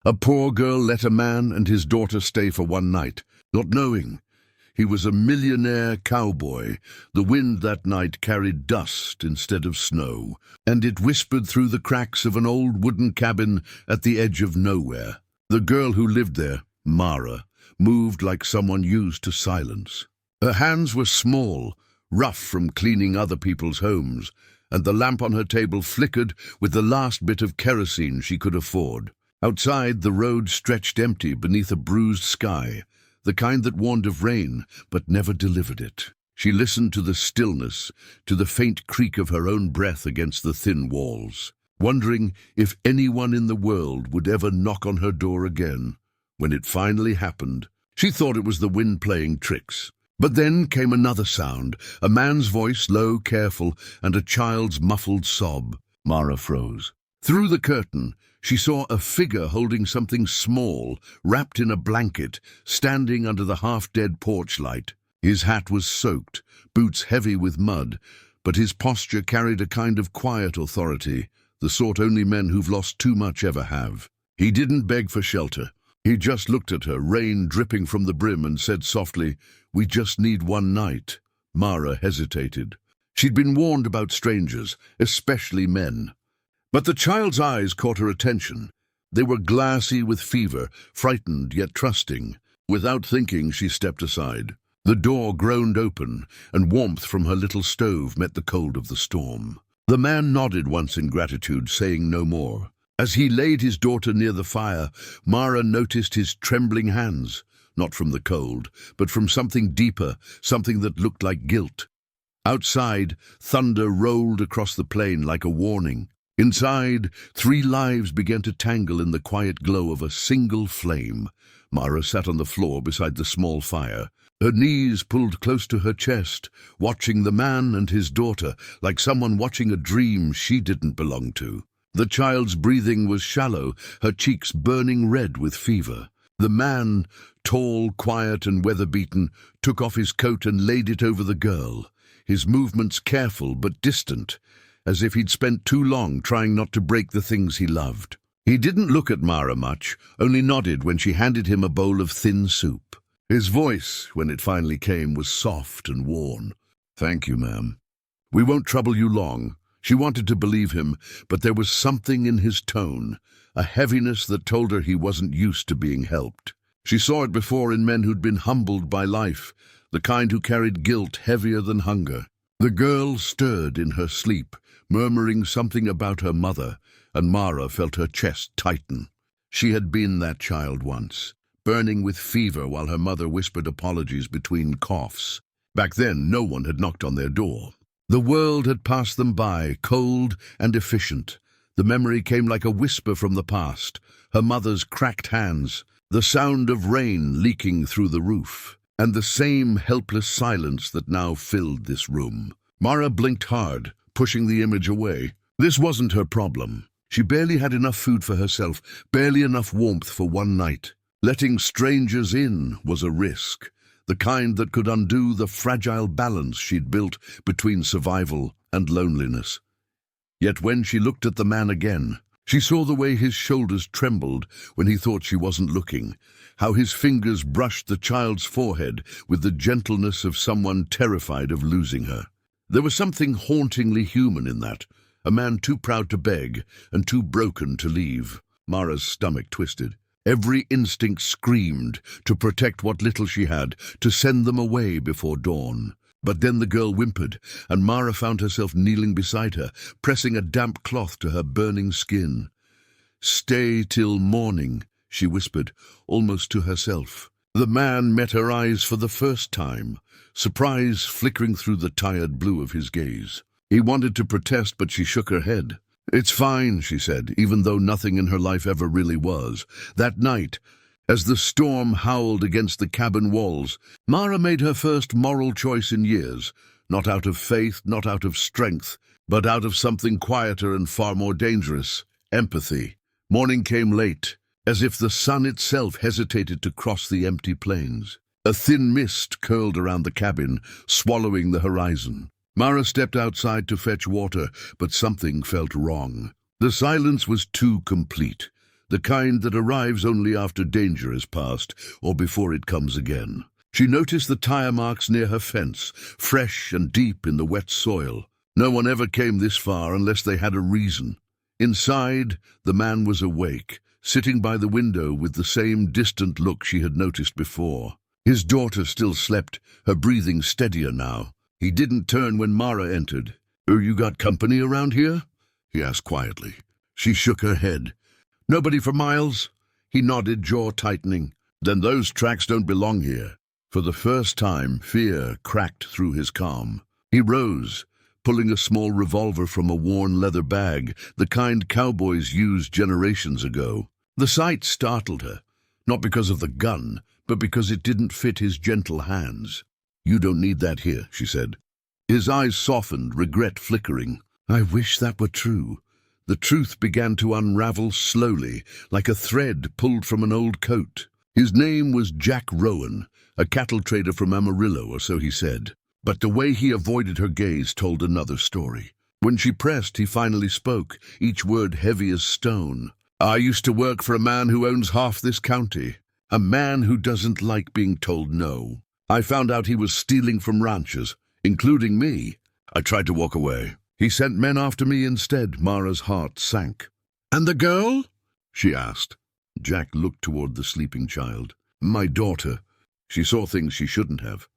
A poor girl let a man and his daughter stay for one night, not knowing he was a millionaire cowboy. The wind that night carried dust instead of snow, and it whispered through the cracks of an old wooden cabin at the edge of nowhere. The girl who lived there, Mara, moved like someone used to silence. Her hands were small, rough from cleaning other people's homes, and the lamp on her table flickered with the last bit of kerosene she could afford. Outside, the road stretched empty beneath a bruised sky, the kind that warned of rain but never delivered it. She listened to the stillness, to the faint creak of her own breath against the thin walls, wondering if anyone in the world would ever knock on her door again. When it finally happened, she thought it was the wind playing tricks. But then came another sound, a man's voice, low, careful, and a child's muffled sob. Mara froze. Through the curtain, she saw a figure holding something small, wrapped in a blanket, standing under the half-dead porch light. His hat was soaked, boots heavy with mud, but his posture carried a kind of quiet authority, the sort only men who've lost too much ever have. He didn't beg for shelter. He just looked at her, rain dripping from the brim, and said softly, "We just need one night." Mara hesitated. She'd been warned about strangers, especially men. But the child's eyes caught her attention. They were glassy with fever, frightened yet trusting. Without thinking, she stepped aside. The door groaned open, and warmth from her little stove met the cold of the storm. The man nodded once in gratitude, saying no more. As he laid his daughter near the fire, Mara noticed his trembling hands, not from the cold, but from something deeper, something that looked like guilt. Outside, thunder rolled across the plain like a warning. Inside, 3 lives began to tangle in the quiet glow of a single flame. Mara sat on the floor beside the small fire, her knees pulled close to her chest, watching the man and his daughter like someone watching a dream she didn't belong to. The child's breathing was shallow, her cheeks burning red with fever. The man, tall, quiet, and weather-beaten, took off his coat and laid it over the girl, his movements careful but distant, as if he'd spent too long trying not to break the things he loved. He didn't look at Mara much, only nodded when she handed him a bowl of thin soup. His voice, when it finally came, was soft and worn. "Thank you, ma'am. We won't trouble you long." She wanted to believe him, but there was something in his tone, a heaviness that told her he wasn't used to being helped. She saw it before in men who'd been humbled by life, the kind who carried guilt heavier than hunger. The girl stirred in her sleep, murmuring something about her mother, and Mara felt her chest tighten. She had been that child once, burning with fever while her mother whispered apologies between coughs. Back then, no one had knocked on their door. The world had passed them by, cold and efficient. The memory came like a whisper from the past, her mother's cracked hands, the sound of rain leaking through the roof, and the same helpless silence that now filled this room. Mara blinked hard, pushing the image away. This wasn't her problem. She barely had enough food for herself, barely enough warmth for one night. Letting strangers in was a risk, the kind that could undo the fragile balance she'd built between survival and loneliness. Yet when she looked at the man again, she saw the way his shoulders trembled when he thought she wasn't looking, how his fingers brushed the child's forehead with the gentleness of someone terrified of losing her. There was something hauntingly human in that, a man too proud to beg and too broken to leave. Mara's stomach twisted. Every instinct screamed to protect what little she had, to send them away before dawn. But then the girl whimpered, and Mara found herself kneeling beside her, pressing a damp cloth to her burning skin. "Stay till morning," she whispered, almost to herself. The man met her eyes for the first time, surprise flickering through the tired blue of his gaze. He wanted to protest, but she shook her head. "It's fine," she said, even though nothing in her life ever really was. That night, as the storm howled against the cabin walls, Mara made her first moral choice in years, not out of faith, not out of strength, but out of something quieter and far more dangerous: empathy. Morning came late, as if the sun itself hesitated to cross the empty plains. A thin mist curled around the cabin, swallowing the horizon. Mara stepped outside to fetch water, but something felt wrong. The silence was too complete. the kind that arrives only after danger has passed or before it comes again. She noticed the tire marks near her fence, fresh and deep in the wet soil. No one ever came this far unless they had a reason. Inside, the man was awake, sitting by the window with the same distant look she had noticed before. His daughter still slept, her breathing steadier now. He didn't turn when Mara entered. "Oh, you got company around here?" he asked quietly. She shook her head. "Nobody for miles?" He nodded, jaw tightening. "Then those tracks don't belong here." For the first time, fear cracked through his calm. He rose, pulling a small revolver from a worn leather bag, the kind cowboys used generations ago. The sight startled her, not because of the gun, but because it didn't fit his gentle hands. "You don't need that here," she said. His eyes softened, regret flickering. "I wish that were true." The truth began to unravel slowly, like a thread pulled from an old coat. His name was Jack Rowan, a cattle trader from Amarillo, or so he said. But the way he avoided her gaze told another story. When she pressed, he finally spoke, each word heavy as stone. "I used to work for a man who owns half this county. A man who doesn't like being told no. I found out he was stealing from ranchers, including me. I tried to walk away. He sent men after me instead." Mara's heart sank. "And the girl?" she asked. Jack looked toward the sleeping child. "My daughter. She saw things she shouldn't have.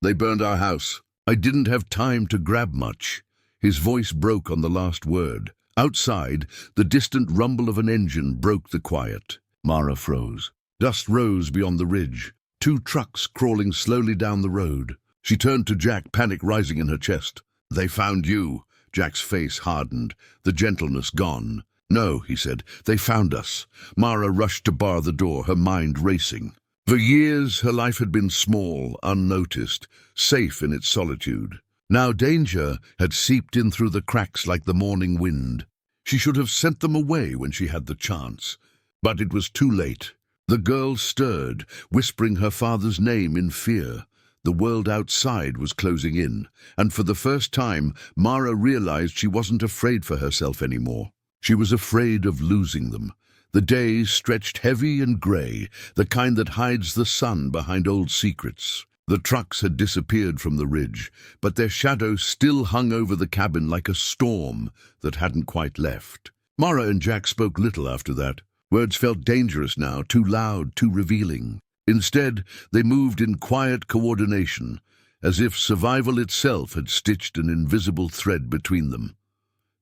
They burned our house. I didn't have time to grab much." His voice broke on the last word. Outside, the distant rumble of an engine broke the quiet. Mara froze. Dust rose beyond the ridge. 2 trucks crawling slowly down the road. She turned to Jack, panic rising in her chest. "They found you." Jack's face hardened, the gentleness gone. "No," he said, "they found us." Mara rushed to bar the door, her mind racing. For years, her life had been small, unnoticed, safe in its solitude. Now danger had seeped in through the cracks like the morning wind. She should have sent them away when she had the chance. But it was too late. The girl stirred, whispering her father's name in fear. The world outside was closing in, and for the first time, Mara realized she wasn't afraid for herself anymore. She was afraid of losing them. The days stretched heavy and grey, the kind that hides the sun behind old secrets. The trucks had disappeared from the ridge, but their shadows still hung over the cabin like a storm that hadn't quite left. Mara and Jack spoke little after that. Words felt dangerous now, too loud, too revealing. Instead, they moved in quiet coordination, as if survival itself had stitched an invisible thread between them.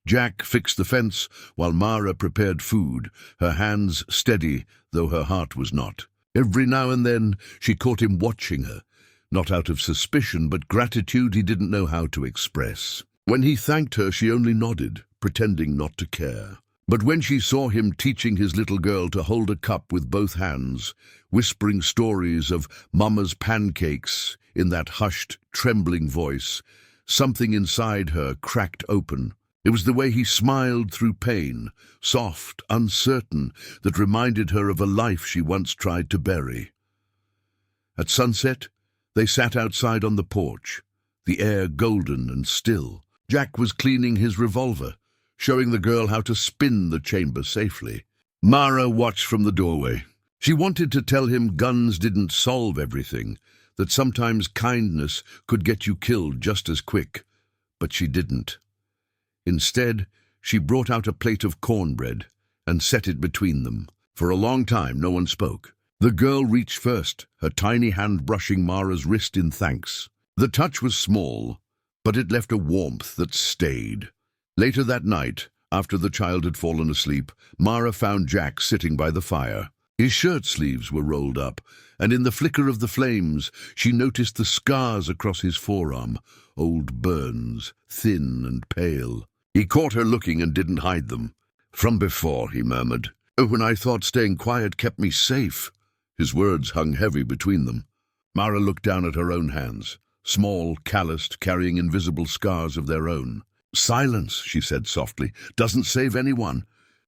Jack fixed the fence while Mara prepared food, her hands steady, though her heart was not. Every now and then she caught him watching her, not out of suspicion but gratitude he didn't know how to express. When he thanked her, she only nodded, pretending not to care. But when she saw him teaching his little girl to hold a cup with both hands, whispering stories of Mama's pancakes in that hushed, trembling voice, something inside her cracked open. It was the way he smiled through pain, soft, uncertain, that reminded her of a life she once tried to bury. At sunset, they sat outside on the porch, the air golden and still. Jack was cleaning his revolver, showing the girl how to spin the chamber safely. Mara watched from the doorway. She wanted to tell him guns didn't solve everything, that sometimes kindness could get you killed just as quick, but she didn't. Instead, she brought out a plate of cornbread and set it between them. For a long time, no one spoke. The girl reached first, her tiny hand brushing Mara's wrist in thanks. The touch was small, but it left a warmth that stayed. Later that night, after the child had fallen asleep, Mara found Jack sitting by the fire. His shirt sleeves were rolled up, and in the flicker of the flames, she noticed the scars across his forearm, old burns, thin and pale. He caught her looking and didn't hide them. "From before," he murmured. "Oh, when I thought staying quiet kept me safe." His words hung heavy between them. Mara looked down at her own hands, small, calloused, carrying invisible scars of their own. "Silence," she said softly, "doesn't save anyone.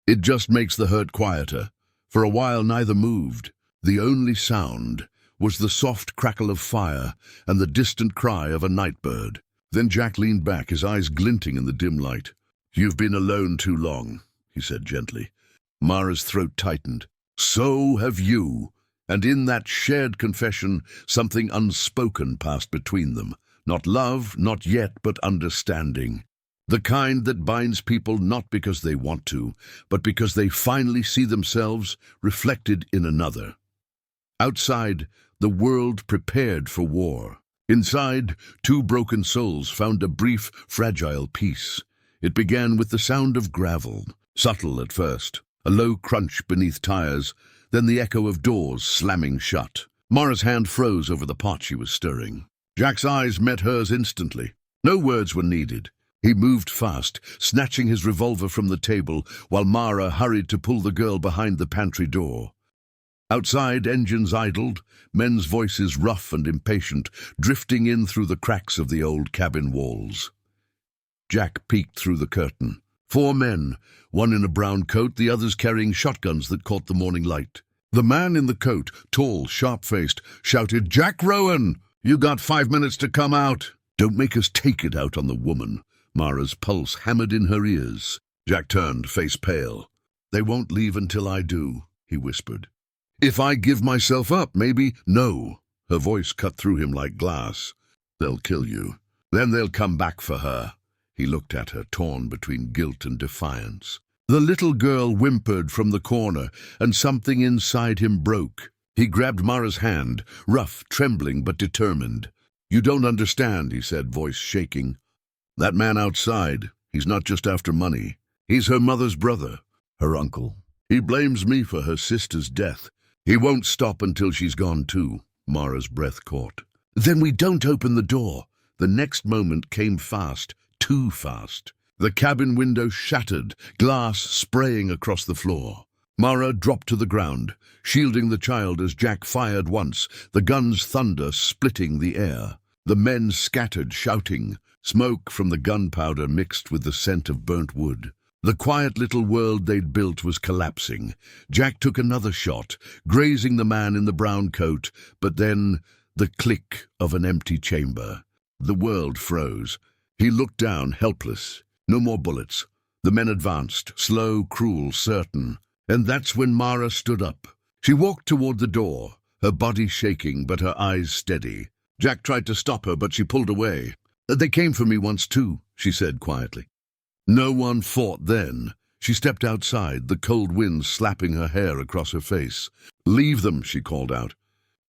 It just makes the hurt quieter." For a while neither moved. The only sound was the soft crackle of fire and the distant cry of a night bird. Then Jack leaned back, his eyes glinting in the dim light. "You've been alone too long," he said gently. Mara's throat tightened. So have you. And in that shared confession, something unspoken passed between them. Not love, not yet, but understanding. The kind that binds people not because they want to, but because they finally see themselves reflected in another. Outside, the world prepared for war. Inside, two broken souls found a brief, fragile peace. It began with the sound of gravel, subtle at first, a low crunch beneath tires, then the echo of doors slamming shut. Mara's hand froze over the pot she was stirring. Jack's eyes met hers instantly. No words were needed. He moved fast, snatching his revolver from the table, while Mara hurried to pull the girl behind the pantry door. Outside, engines idled, men's voices rough and impatient, drifting in through the cracks of the old cabin walls. Jack peeked through the curtain. 4 men, one in a brown coat, the others carrying shotguns that caught the morning light. The man in the coat, tall, sharp-faced, shouted, "Jack Rowan! You got 5 minutes to come out!" "Don't make us take it out on the woman." Mara's pulse hammered in her ears. Jack turned, face pale. "They won't leave until I do," he whispered. "If I give myself up, maybe—" "No." Her voice cut through him like glass. "They'll kill you. Then they'll come back for her." He looked at her, torn between guilt and defiance. The little girl whimpered from the corner, and something inside him broke. He grabbed Mara's hand, rough, trembling, but determined. "You don't understand," he said, voice shaking. "That man outside, he's not just after money. He's her mother's brother, her uncle. He blames me for her sister's death. He won't stop until she's gone too." Mara's breath caught. "Then we don't open the door." The next moment came fast, too fast. The cabin window shattered, glass spraying across the floor. Mara dropped to the ground, shielding the child as Jack fired once, the gun's thunder splitting the air. The men scattered, shouting. Smoke from the gunpowder mixed with the scent of burnt wood. The quiet little world they'd built was collapsing. Jack took another shot, grazing the man in the brown coat, but then the click of an empty chamber. The world froze. He looked down, helpless. No more bullets. The men advanced, slow, cruel, certain. And that's when Mara stood up. She walked toward the door, her body shaking but her eyes steady. Jack tried to stop her, but she pulled away. "They came for me once too," she said quietly. No one fought then. She stepped outside, the cold wind slapping her hair across her face. "Leave them," she called out.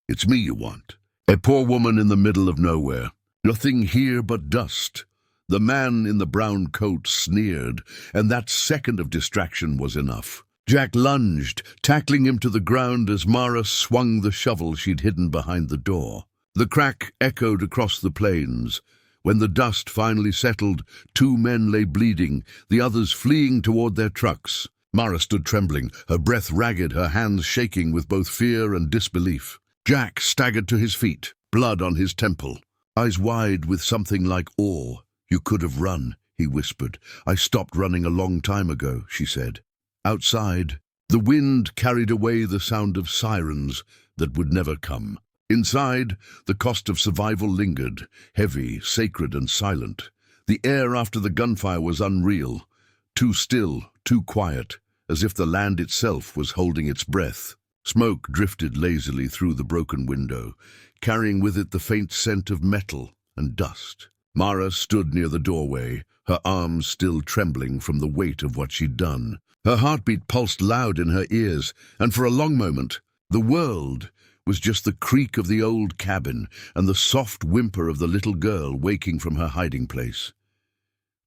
"It's me you want. A poor woman in the middle of nowhere. Nothing here but dust." The man in the brown coat sneered, and that second of distraction was enough. Jack lunged, tackling him to the ground as Mara swung the shovel she'd hidden behind the door. The crack echoed across the plains. When the dust finally settled, 2 men lay bleeding, the others fleeing toward their trucks. Mara stood trembling, her breath ragged, her hands shaking with both fear and disbelief. Jack staggered to his feet, blood on his temple, eyes wide with something like awe. "You could have run," he whispered. "I stopped running a long time ago," she said. Outside, the wind carried away the sound of sirens that would never come. Inside, the cost of survival lingered, heavy, sacred, and silent. The air after the gunfire was unreal, too still, too quiet, as if the land itself was holding its breath. Smoke drifted lazily through the broken window, carrying with it the faint scent of metal and dust. Mara stood near the doorway, her arms still trembling from the weight of what she'd done. Her heartbeat pulsed loud in her ears, and for a long moment, the world was just the creak of the old cabin and the soft whimper of the little girl waking from her hiding place.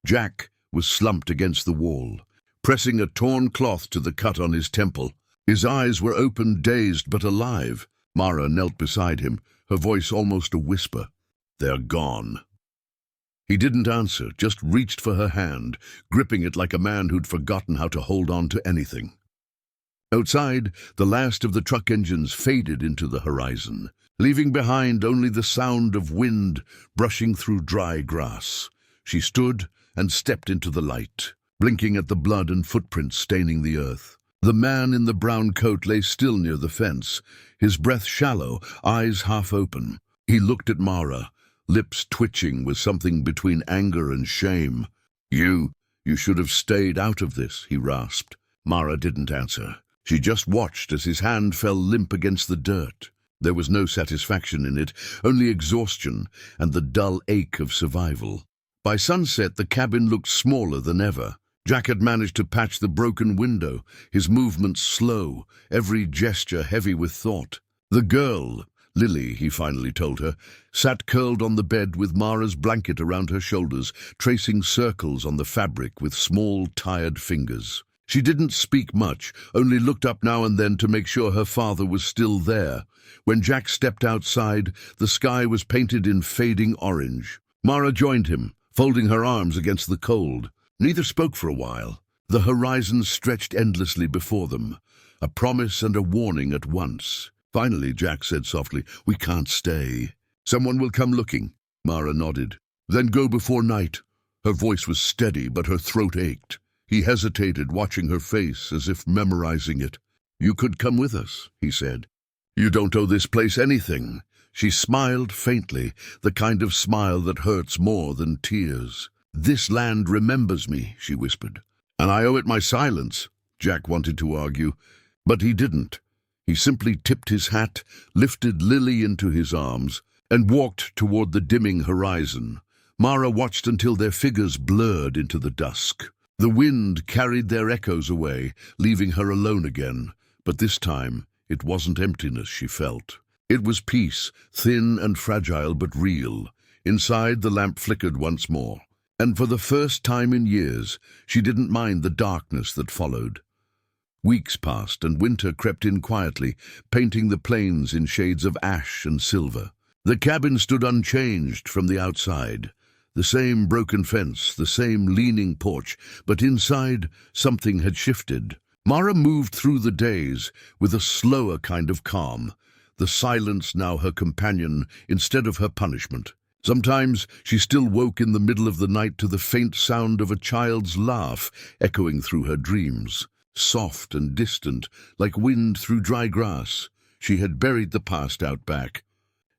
Jack was slumped against the wall, pressing a torn cloth to the cut on his temple. His eyes were open, dazed but alive. Mara knelt beside him, her voice almost a whisper. "They're gone." He didn't answer, just reached for her hand, gripping it like a man who'd forgotten how to hold on to anything. Outside, the last of the truck engines faded into the horizon, leaving behind only the sound of wind brushing through dry grass. She stood and stepped into the light, blinking at the blood and footprints staining the earth. The man in the brown coat lay still near the fence, his breath shallow, eyes half open. He looked at Mara, lips twitching with something between anger and shame. You should have stayed out of this," he rasped. Mara didn't answer. She just watched as his hand fell limp against the dirt. There was no satisfaction in it, only exhaustion and the dull ache of survival. By sunset, the cabin looked smaller than ever. Jack had managed to patch the broken window, his movements slow, every gesture heavy with thought. The girl, Lily, he finally told her, sat curled on the bed with Mara's blanket around her shoulders, tracing circles on the fabric with small, tired fingers. She didn't speak much, only looked up now and then to make sure her father was still there. When Jack stepped outside, the sky was painted in fading orange. Mara joined him, folding her arms against the cold. Neither spoke for a while. The horizon stretched endlessly before them, a promise and a warning at once. Finally, Jack said softly, "We can't stay. Someone will come looking." Mara nodded. "Then go before night." Her voice was steady, but her throat ached. He hesitated, watching her face as if memorizing it. "You could come with us," he said. "You don't owe this place anything." She smiled faintly, the kind of smile that hurts more than tears. "This land remembers me," she whispered. "And I owe it my silence," Jack wanted to argue, but he didn't. He simply tipped his hat, lifted Lily into his arms, and walked toward the dimming horizon. Mara watched until their figures blurred into the dusk. The wind carried their echoes away, leaving her alone again, but this time it wasn't emptiness she felt. It was peace, thin and fragile but real. Inside, the lamp flickered once more, and for the first time in years, she didn't mind the darkness that followed. Weeks passed, and winter crept in quietly, painting the plains in shades of ash and silver. The cabin stood unchanged from the outside. The same broken fence, the same leaning porch, but inside, something had shifted. Mara moved through the days with a slower kind of calm, the silence now her companion instead of her punishment. Sometimes she still woke in the middle of the night to the faint sound of a child's laugh echoing through her dreams, soft and distant, like wind through dry grass. She had buried the past out back,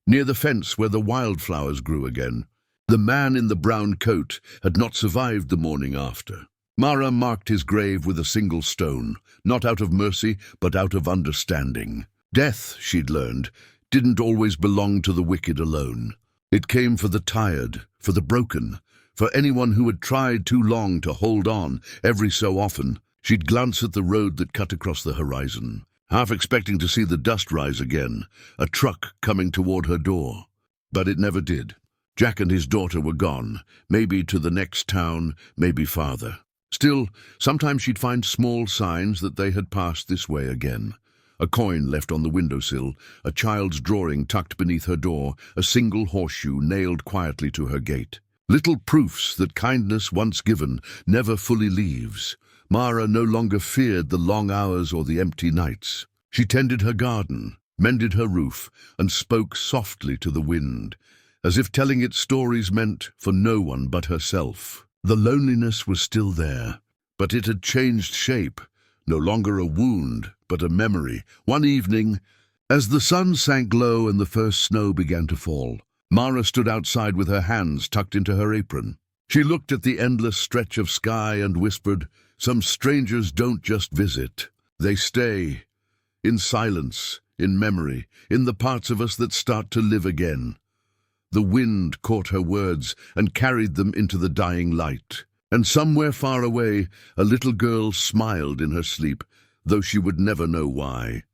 near the fence where the wildflowers grew again. The man in the brown coat had not survived the morning after. Mara marked his grave with a single stone, not out of mercy, but out of understanding. Death, she'd learned, didn't always belong to the wicked alone. It came for the tired, for the broken, for anyone who had tried too long to hold on. Every so often, she'd glance at the road that cut across the horizon, half expecting to see the dust rise again, a truck coming toward her door. But it never did. Jack and his daughter were gone, maybe to the next town, maybe farther. Still, sometimes she'd find small signs that they had passed this way again. A coin left on the windowsill, a child's drawing tucked beneath her door, a single horseshoe nailed quietly to her gate. Little proofs that kindness once given never fully leaves. Mara no longer feared the long hours or the empty nights. She tended her garden, mended her roof, and spoke softly to the wind, as if telling its stories meant for no one but herself. The loneliness was still there, but it had changed shape, no longer a wound, but a memory. One evening, as the sun sank low and the first snow began to fall, Mara stood outside with her hands tucked into her apron. She looked at the endless stretch of sky and whispered, "Some strangers don't just visit. They stay, in silence, in memory, in the parts of us that start to live again." The wind caught her words and carried them into the dying light. And somewhere far away, a little girl smiled in her sleep, though she would never know why.